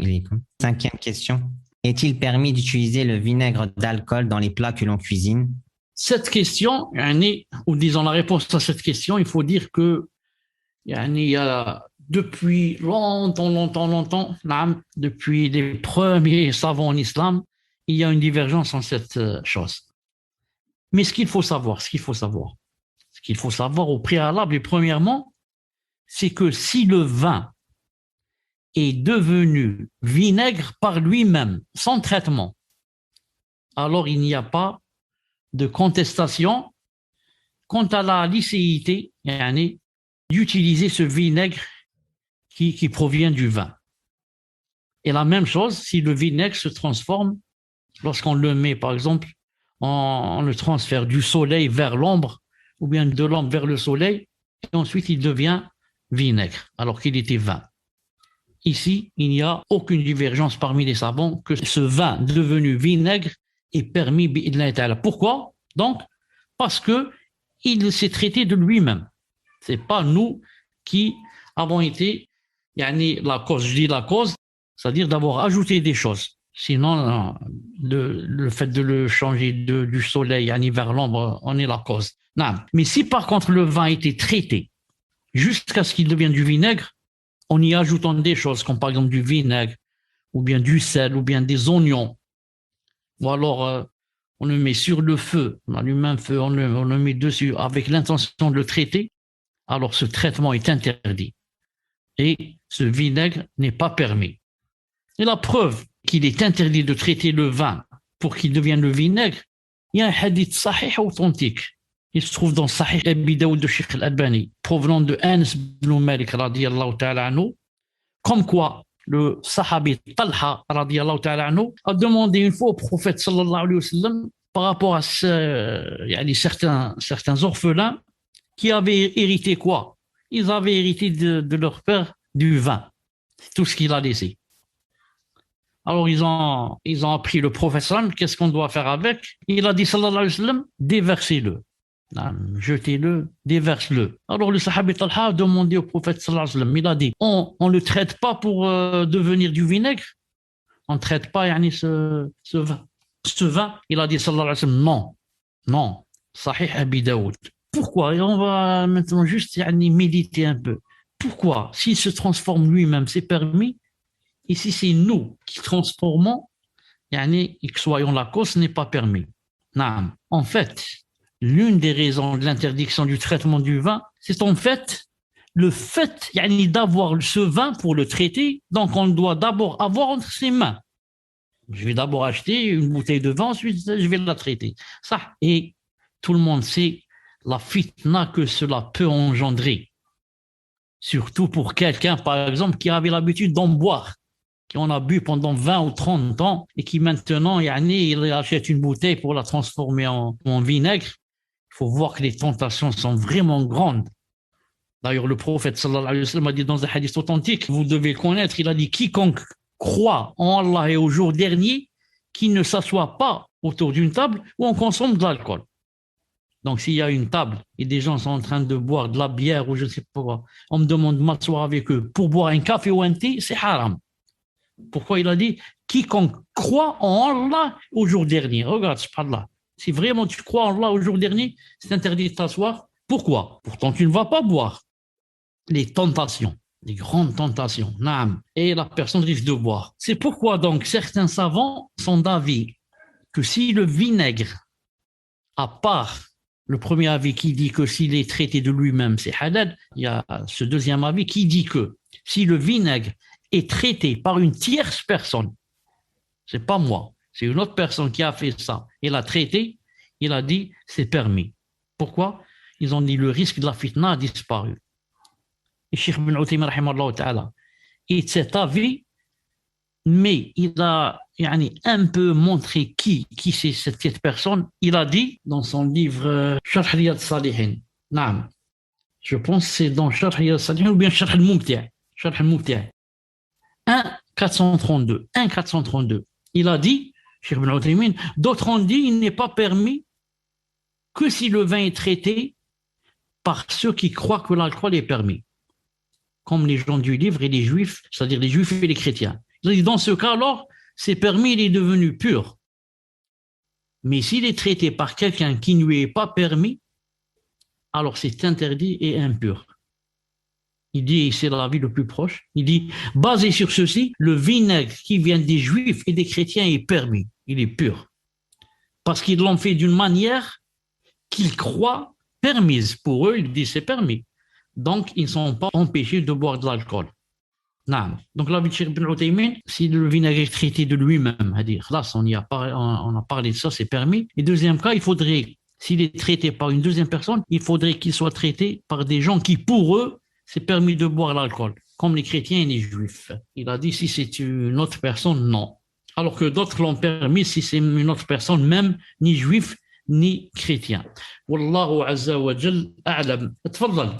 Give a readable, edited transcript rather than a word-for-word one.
ilaykum. Cinquième question. Est-il permis d'utiliser le vinaigre d'alcool dans les plats que l'on cuisine? Cette question, ou disons la réponse à cette question, il faut dire que il y a depuis longtemps, depuis les premiers savants en islam, il y a une divergence en cette chose. Mais ce qu'il faut savoir au préalable et premièrement, c'est que si le vin est devenu vinaigre par lui-même, sans traitement, alors il n'y a pas de contestation quant à la licéité d'utiliser ce vinaigre qui provient du vin. Et la même chose si le vinaigre se transforme lorsqu'on le met, par exemple, on le transfère du soleil vers l'ombre ou bien de l'ombre vers le soleil et ensuite il devient vinaigre alors qu'il était vin. Ici, il n'y a aucune divergence parmi les savants que ce vin devenu vinaigre est permis bi'idhnillahi ta'ala. Pourquoi? Donc, parce que il s'est traité de lui-même. C'est pas nous qui avons été la cause. Je dis la cause, c'est-à-dire d'avoir ajouté des choses. Sinon, le fait de le changer du soleil vers l'ombre, on est la cause. Non. Mais si par contre le vin a été traité jusqu'à ce qu'il devienne du vinaigre, en y ajoutant des choses comme par exemple du vinaigre, ou bien du sel, ou bien des oignons, ou alors on le met sur le feu, on allume un feu, on le met dessus avec l'intention de le traiter, alors ce traitement est interdit. Et ce vinaigre n'est pas permis. Et la preuve qu'il est interdit de traiter le vin pour qu'il devienne le vinaigre, il y a un hadith sahih authentique. Il se trouve dans Sahih Abi Daoud de Sheikh Al-Albani, provenant de Anas ibn Malik radiyallahu ta'ala anhu, comme quoi le sahabi Talha radiyallahu ta'ala anhu a demandé une fois au prophète sallallahu alayhi wa sallam par rapport à certains orphelins qui avaient hérité quoi? Ils avaient hérité de leur père du vin, tout ce qu'il a laissé. Alors ils ont appris le prophète sallam, qu'est-ce qu'on doit faire avec? Il a dit sallallahu alayhi wa sallam, déversez-le. Jetez-le, déverse-le. Alors le sahabi Talha a demandé au prophète sallallahu alayhi wa sallam, il a dit, on ne le traite pas pour devenir du vinaigre? On ne traite pas ce vin? Ce vin, il a dit sallallahu alayhi wa sallam, non, Sahih Abi Daoud. Pourquoi? Et on va maintenant juste méditer un peu. Pourquoi? S'il se transforme lui-même, c'est permis. Et si c'est nous qui transformons, et que soyons la cause, ce n'est pas permis. Non. En fait, l'une des raisons de l'interdiction du traitement du vin, c'est en fait le fait d'avoir ce vin pour le traiter. Donc on doit d'abord avoir entre ses mains. Je vais d'abord acheter une bouteille de vin, ensuite je vais la traiter. Ça, et tout le monde sait la fitna que cela peut engendrer. Surtout pour quelqu'un, par exemple, qui avait l'habitude d'en boire, qui en a bu pendant 20 ou 30 ans et qui maintenant, il achète une bouteille pour la transformer en vinaigre. Il faut voir que les tentations sont vraiment grandes. D'ailleurs, le prophète sallallahu alayhi wa sallam a dit dans un hadith authentique, vous devez le connaître, il a dit, quiconque croit en Allah et au jour dernier, qui ne s'assoit pas autour d'une table où on consomme de l'alcool. Donc, s'il y a une table et des gens sont en train de boire de la bière ou je ne sais pas quoi, on me demande de m'asseoir avec eux pour boire un café ou un thé, c'est haram. Pourquoi il a dit quiconque croit en Allah au jour dernier? Regarde, subhanallah. Si vraiment tu crois en Allah au jour dernier, c'est interdit de t'asseoir. Pourquoi? Pourtant, tu ne vas pas boire. Les tentations, les grandes tentations, naam, et la personne risque de boire. C'est pourquoi donc certains savants sont d'avis que si le vinaigre, à part le premier avis qui dit que s'il est traité de lui-même, c'est halal, il y a ce deuxième avis qui dit que si le vinaigre est traité par une tierce personne, c'est pas moi, c'est une autre personne qui a fait ça, il a traité, il a dit c'est permis. Pourquoi? Ils ont dit le risque de la fitna a disparu. Et Cheikh Ibn Uthaymin rahimahullah ta'ala est de cet avis, mais il a un peu montré qui c'est cette personne. Il a dit dans son livre Sharh Riyad Salihin, je pense que c'est dans Sharh Riyad Salihin ou bien Sharh al-Mumti', 1.432. Il a dit, Cheikh Ibn Uthaymin, d'autres ont dit il n'est pas permis que si le vin est traité par ceux qui croient que l'alcool est permis, comme les gens du livre et les juifs, c'est-à-dire les juifs et les chrétiens. Dans ce cas, alors, c'est permis, il est devenu pur. Mais s'il est traité par quelqu'un qui ne lui est pas permis, alors c'est interdit et impur. Il dit, c'est l'avis le plus proche, il dit, basé sur ceci, le vinaigre qui vient des juifs et des chrétiens est permis, il est pur. Parce qu'ils l'ont fait d'une manière qu'ils croient permise. Pour eux, ils disent c'est permis. Donc, ils ne sont pas empêchés de boire de l'alcool. Non. Donc, l'avis de Cheikh Ibn Uthaymin, si le vinaigre est traité de lui-même, c'est-à-dire, là, on a parlé de ça, c'est permis. Et deuxième cas, il faudrait, s'il est traité par une deuxième personne, il faudrait qu'il soit traité par des gens qui, pour eux, c'est permis de boire l'alcool, comme les chrétiens et les juifs. Il a dit, si c'est une autre personne, non. Alors que d'autres l'ont permis si c'est une autre personne, même ni juif, ni chrétien. Wallahu azza wa jal a'lam. Tfadal.